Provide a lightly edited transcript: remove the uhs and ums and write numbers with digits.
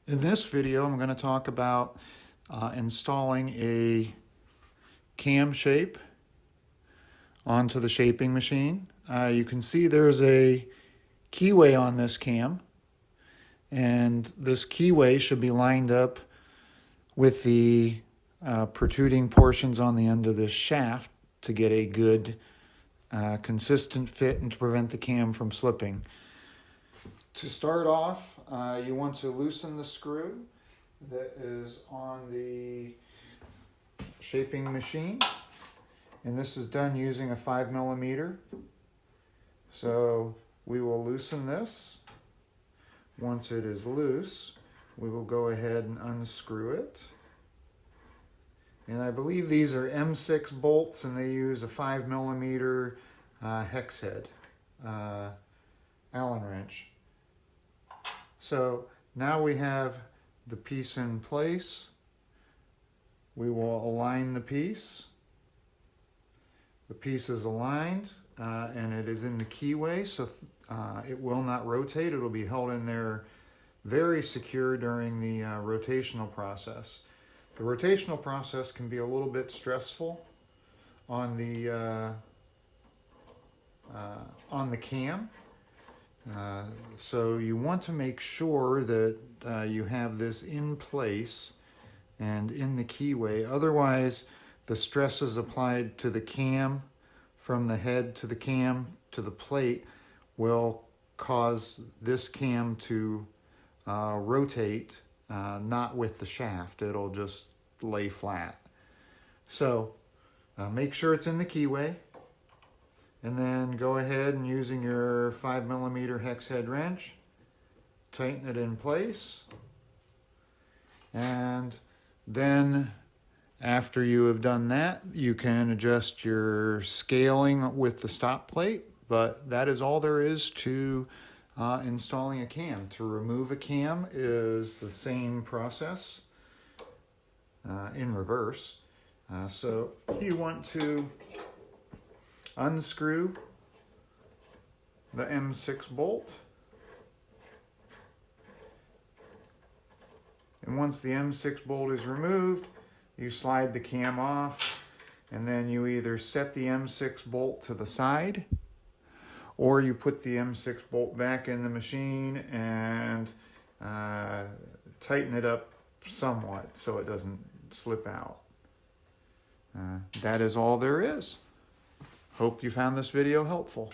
In this video, I'm going to talk about installing a cam shape onto the shaping machine. You can see there's a keyway on this cam, and this keyway should be lined up with the protruding portions on the end of this shaft to get a good consistent fit and to prevent the cam from slipping. To start off, you want to loosen the screw that is on the shaping machine, and this is done using a 5mm. So we will loosen this. Once it is loose, we will go ahead and unscrew it. And I believe these are M6 bolts, and they use a 5mm hex head Allen wrench. So now we have the piece in place. We will align the piece. The piece is aligned and it is in the keyway, so it will not rotate. It will be held in there very secure during the rotational process. The rotational process can be a little bit stressful on the cam. So you want to make sure that you have this in place and in the keyway. Otherwise, the stresses applied to the cam, from the head to the cam to the plate, will cause this cam to rotate, not with the shaft. It'll just lay flat. So make sure it's in the keyway. And then go ahead and, using your 5mm hex head wrench, tighten it in place. And then after you have done that, you can adjust your scaling with the stop plate. But that is all there is to installing a cam. To remove a cam is the same process in reverse. So you want to unscrew the M6 bolt, and once the M6 bolt is removed, you slide the cam off, and then you either set the M6 bolt to the side, or you put the M6 bolt back in the machine and tighten it up somewhat so it doesn't slip out. That is all there is. Hope you found this video helpful.